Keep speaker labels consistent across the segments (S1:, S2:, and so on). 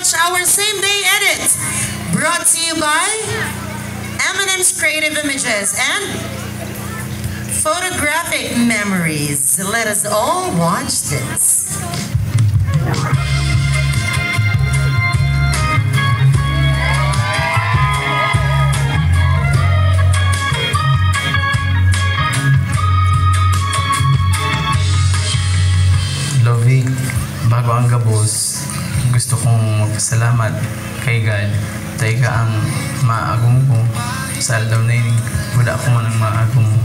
S1: watch our same-day edit. Brought to you by Eminem's Creative Images and Photographic Memories. Let us all watch this.
S2: Lovey, bago ang gabos, gusto kong magpasalamat kay God. Dahil ka ang maagong ko sa aldaw na yun. Wala ako man ang maagong mo.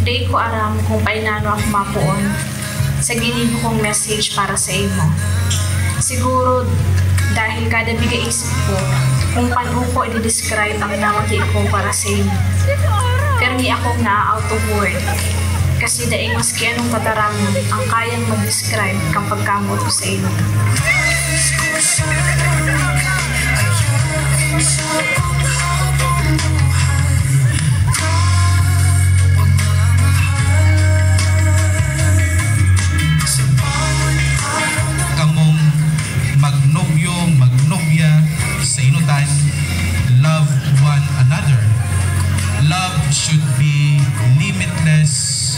S3: Di ko aram kung painano ako mapuon sa ginibo kong message para sa imo. Siguro dahil kada bigay isip ko kung paano ko i-describe ang namati ko para sa imo. Pero di ako na out of word. Kasi dahil maski anong kataramon ang kayang mag-describe kapag kamot ko sa imo.
S4: Kamong magnobya sa inutan, love one another. Love should be limitless,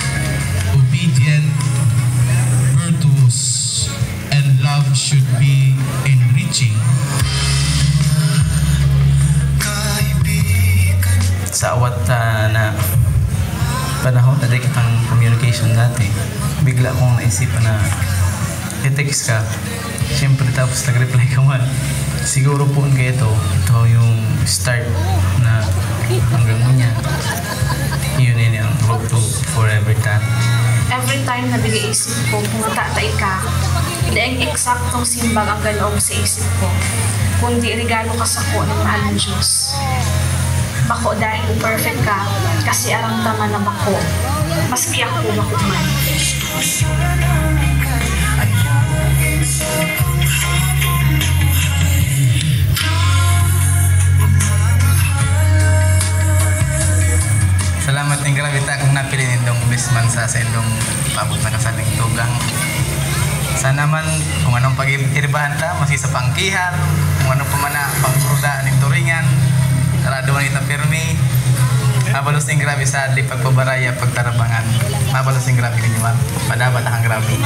S4: obedient, virtuous, and love should be enriching.
S2: Sa awat na panahon na di kitang communication dati, bigla kong naisipan na i-text ka. Siyempre tapos nag-reply ka man. Siguro po ang ito yung start na hanggang niya. Yun yun ang road to forever ta.
S3: Every time na bigay isip ko kung matatay ka, hindi ang eksaktong simbag ang galoob sa isip ko, kundi regalo ka sa ko ng mahal ng Diyos. Bako dahil perfect ka, kasi arang tama na bako, maski ako bako man.
S2: Salamat ng grabe ta kung napili nindong bisman sa sendong paabot na kasaling tugang. Sana man kung anong pag-iribahan ta, masi sa pangkihan, kung anong pa man na pangkruda ng turingan, sarado man ito pirmi, mabalos ng grabe sa adli pagpabaraya, pagtarabangan. Mabalos ng grabe ninyo man, padabat ang grabe.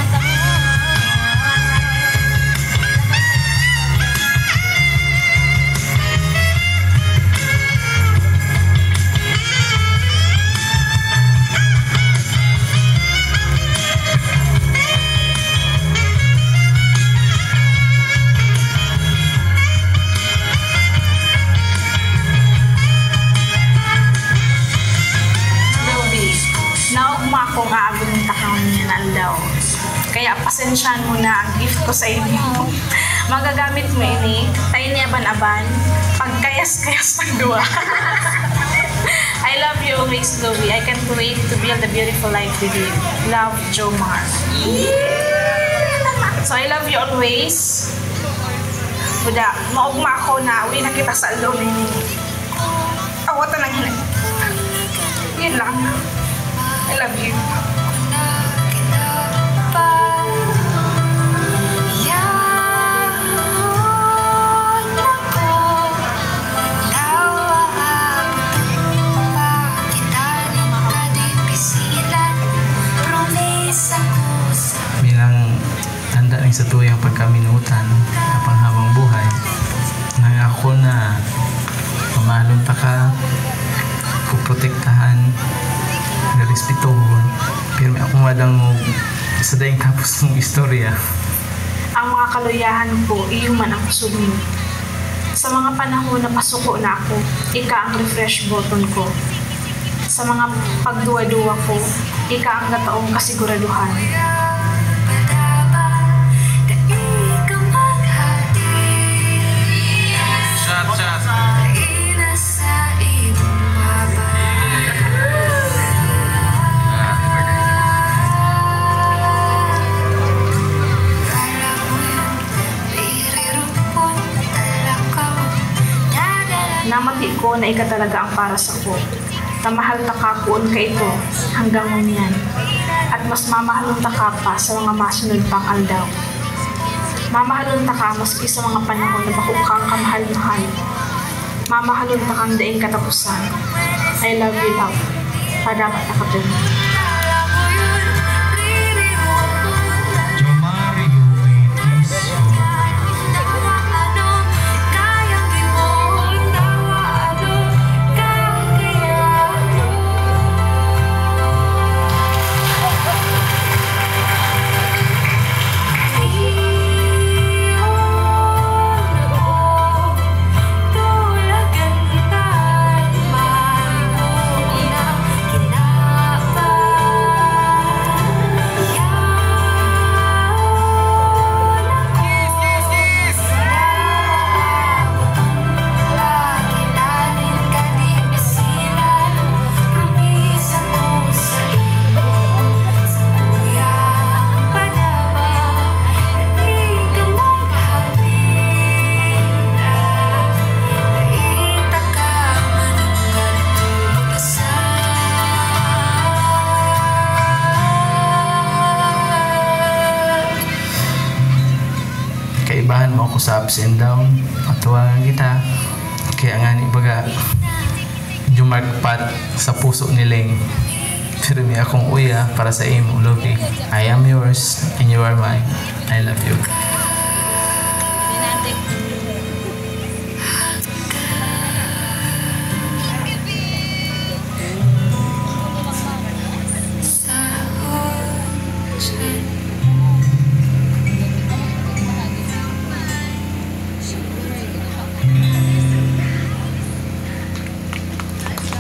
S3: Kung aabot ng takang naldaw. Kaya pasensyahan mo na ang gift ko sa inyo. Magagamit mo ini, tayo niya ban-aban, pagkayas-kayas pagduwa. I love you always, Lovey. I can't wait to build a beautiful life with you. Love, Jomar. So I love you always. Buda, maugma ako na uwi na kita sa aldaw na ini. Awatan lang yun. Yun lang. I love you.
S2: Bilang tanda ng sa tuyang pagkaminutan na panghabang buhay, nangako na pamalon ta ka, puprotektahan, respetuhon, pero may akong wadang mo sa dayang tapos mong istorya.
S3: Ang mga kaluyahan ko, iyo man ang kusog mo. Sa mga panahon na pasuko na ako, ika ang refresh button ko. Sa mga pagduwa-duwa ko, ika ang gataong kasiguraduhan. Namati ko na ika talaga ang para sa ko. Tamahal ta kakuon ka ito hanggang ngunyan. At mas mamahalon ta ka pa sa mga masunod pang aldaw. Mamahalon ta ka maski sa mga panahon na bako kang kamahal-mahal. Mamahalon ta kang daing katapusan. I love you, love. Padapat na ka dun.
S4: Mario, wait, please.
S2: Kaibahan mo ako sa ups and down. Matuwangan kita. Kaya nga ni baga, jumarkpat sa puso ni Leng. Pero may akong uya para sa imo, Loki. I am yours and you are mine. I love you.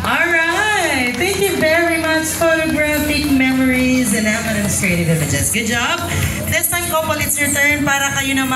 S1: Alright, thank you very much, Photographic Memories and M&M's Creative Images. Good job. This time, couple, it's your turn para kayo naman